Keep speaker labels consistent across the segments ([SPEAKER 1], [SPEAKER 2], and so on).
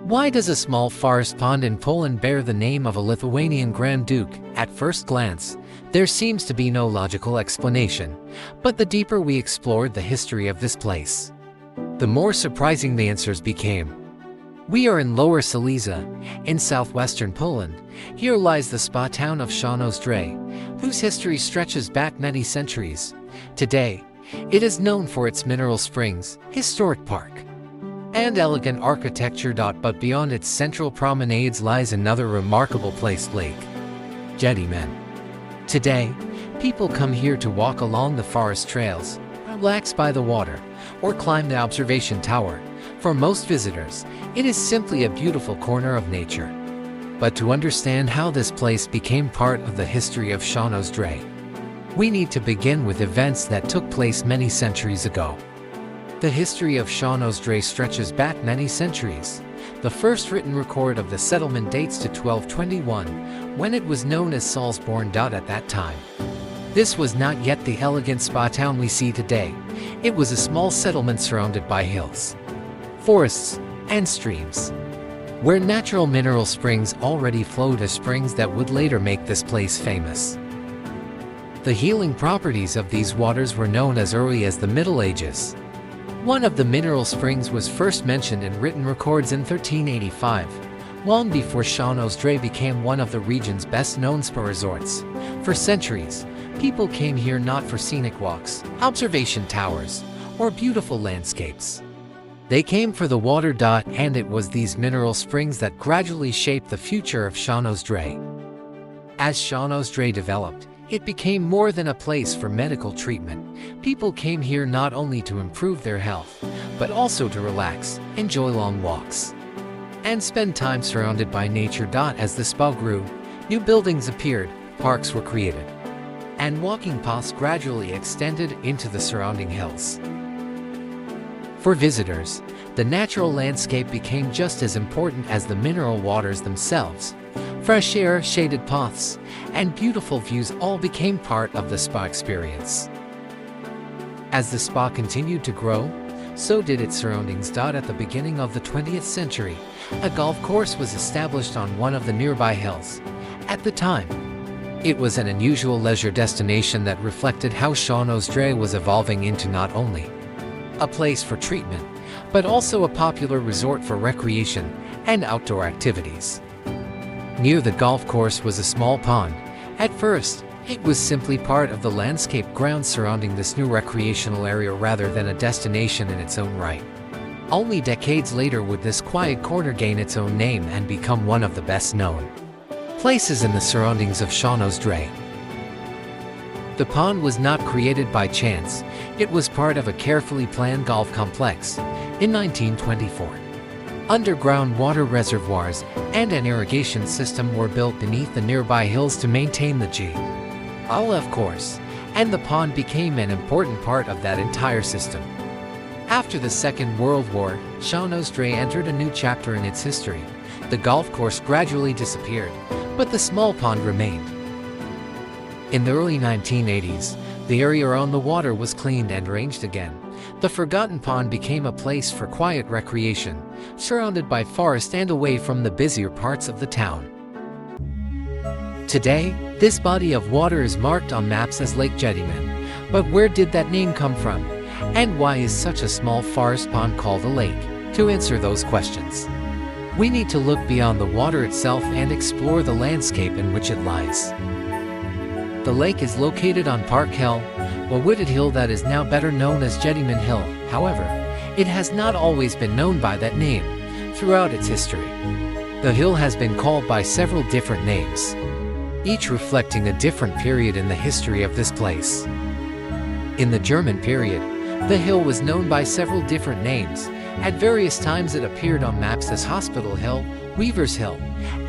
[SPEAKER 1] Why does a small forest pond in Poland bear the name of a Lithuanian Grand Duke? At first glance, there seems to be no logical explanation, but the deeper we explored the history of this place, the more surprising the answers became. We are in Lower Silesia, in southwestern Poland. Here lies the spa town of Szczawno-Zdrój, whose history stretches back many centuries. Today, it is known for its mineral springs, historic park, and elegant architecture. But beyond its central promenades lies another remarkable place, Lake Gedymina. Today, people come here to walk along the forest trails, relax by the water, or climb the observation tower. For most visitors, it is simply a beautiful corner of nature. But to understand how this place became part of the history of Szczawno-Zdrój, we need to begin with events that took place many centuries ago. The history of Szczawno-Zdrój stretches back many centuries. The first written record of the settlement dates to 1221, when it was known as Salisborn. At that time, this was not yet the elegant spa town we see today. It was a small settlement surrounded by hills, forests, and streams, where natural mineral springs already flowed as springs that would later make this place famous. The healing properties of these waters were known as early as the Middle Ages. One of the mineral springs was first mentioned in written records in 1385, long before Szczawno-Zdrój became one of the region's best-known spa resorts. For centuries, people came here not for scenic walks, observation towers, or beautiful landscapes. They came for the water. And it was these mineral springs that gradually shaped the future of Szczawno-Zdrój. As Szczawno-Zdrój developed, it became more than a place for medical treatment. People came here not only to improve their health, but also to relax, enjoy long walks, and spend time surrounded by nature. As the spa grew, new buildings appeared, parks were created, and walking paths gradually extended into the surrounding hills. For visitors, the natural landscape became just as important as the mineral waters themselves. Fresh air, shaded paths, and beautiful views all became part of the spa experience. As the spa continued to grow, so did its surroundings. At the beginning of the 20th century, a golf course was established on one of the nearby hills. At the time, it was an unusual leisure destination that reflected how Szczawno-Zdrój was evolving into not only a place for treatment, but also a popular resort for recreation and outdoor activities. Near the golf course was a small pond. At first, it was simply part of the landscape grounds surrounding this new recreational area rather than a destination in its own right. Only decades later would this quiet corner gain its own name and become one of the best-known places in the surroundings of Szczawno-Zdrój. The pond was not created by chance. It was part of a carefully planned golf complex. In 1924, underground water reservoirs and an irrigation system were built beneath the nearby hills to maintain the golf course, and the pond became an important part of that entire system. After the Second World War, Szczawno-Zdrój entered a new chapter in its history. The golf course gradually disappeared, but the small pond remained. In the early 1980s, the area around the water was cleaned and arranged again. The forgotten pond became a place for quiet recreation, surrounded by forest and away from the busier parts of the town. Today, this body of water is marked on maps as Lake Gedymina. But where did that name come from? And why is such a small forest pond called a lake? To answer those questions, we need to look beyond the water itself and explore the landscape in which it lies. The lake is located on Park Hill, a wooded hill that is now better known as Gedymina Hill. However, it has not always been known by that name. Throughout its history, the hill has been called by several different names, each reflecting a different period in the history of this place. In the German period, the hill was known by several different names. At various times it appeared on maps as Hospital Hill, Weaver's Hill,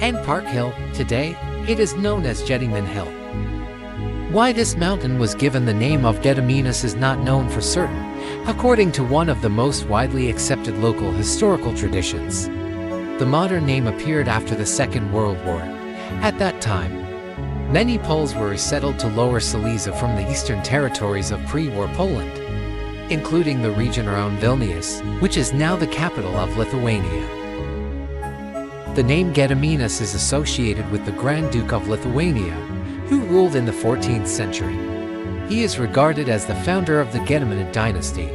[SPEAKER 1] and Park Hill. Today, it is known as Gedymina Hill. Why this mountain was given the name of Gedymina is not known for certain, according to one of the most widely accepted local historical traditions. The modern name appeared after the Second World War. At that time, many Poles were resettled to Lower Silesia from the eastern territories of pre-war Poland, including the region around Vilnius, which is now the capital of Lithuania. The name Gediminas is associated with the Grand Duke of Lithuania, who ruled in the 14th century. He is regarded as the founder of the Gedymina dynasty,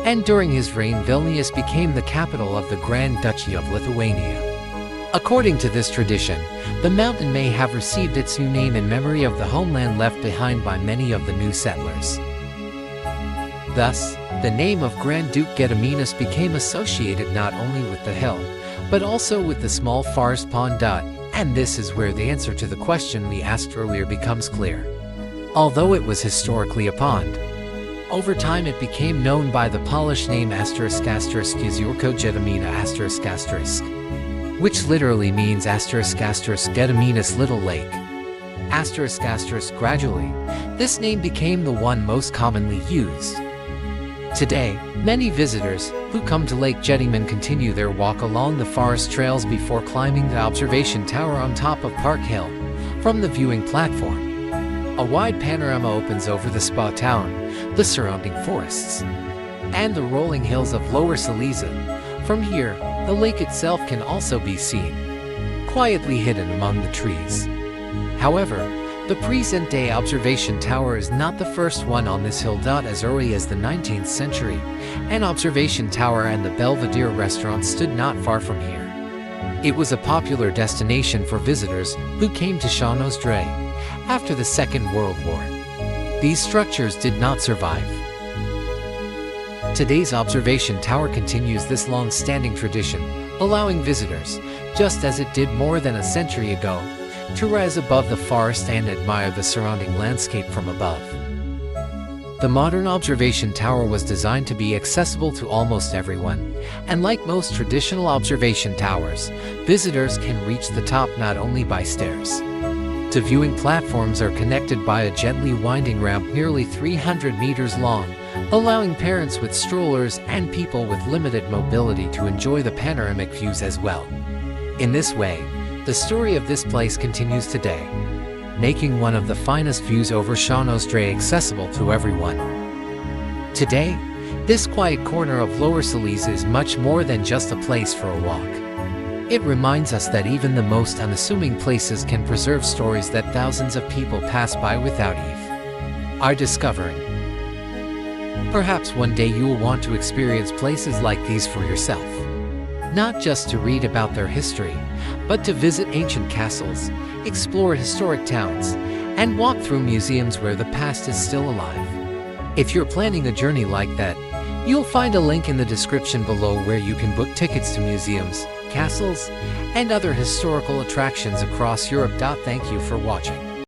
[SPEAKER 1] and during his reign Vilnius became the capital of the Grand Duchy of Lithuania. According to this tradition, the mountain may have received its new name in memory of the homeland left behind by many of the new settlers. Thus, the name of Grand Duke Gediminas became associated not only with the hill, but also with the small forest pond. And this is where the answer to the question we asked earlier becomes clear. Although it was historically a pond, over time it became known by the Polish name **Jeziorko Gedymina**, which literally means **Gediminas Little Lake. Gradually, this name became the one most commonly used. Today, many visitors who come to Lake Gedymina continue their walk along the forest trails before climbing the observation tower on top of Park Hill. From the viewing platform, a wide panorama opens over the spa town, the surrounding forests, and the rolling hills of Lower Silesia. From here, the lake itself can also be seen, quietly hidden among the trees. However, the present-day observation tower is not the first one on this hill. As early as the 19th century, an observation tower and the Belvedere restaurant stood not far from here. It was a popular destination for visitors who came to Szczawno-Zdrój after the Second World War. These structures did not survive. Today's observation tower continues this long-standing tradition, allowing visitors, just as it did more than a century ago, to rise above the forest and admire the surrounding landscape from above. The modern observation tower was designed to be accessible to almost everyone, and like most traditional observation towers, visitors can reach the top not only by stairs. The viewing platforms are connected by a gently winding ramp nearly 300 meters long, allowing parents with strollers and people with limited mobility to enjoy the panoramic views as well. In this way, the story of this place continues today, making one of the finest views over Szczawno-Zdrój accessible to everyone. Today, this quiet corner of Lower Silesia is much more than just a place for a walk. It reminds us that even the most unassuming places can preserve stories that thousands of people pass by without even discovering. Perhaps one day you will want to experience places like these for yourself. Not just to read about their history, but to visit ancient castles, explore historic towns, and walk through museums where the past is still alive. If you're planning a journey like that, you'll find a link in the description below where you can book tickets to museums, castles, and other historical attractions across Europe. Thank you for watching.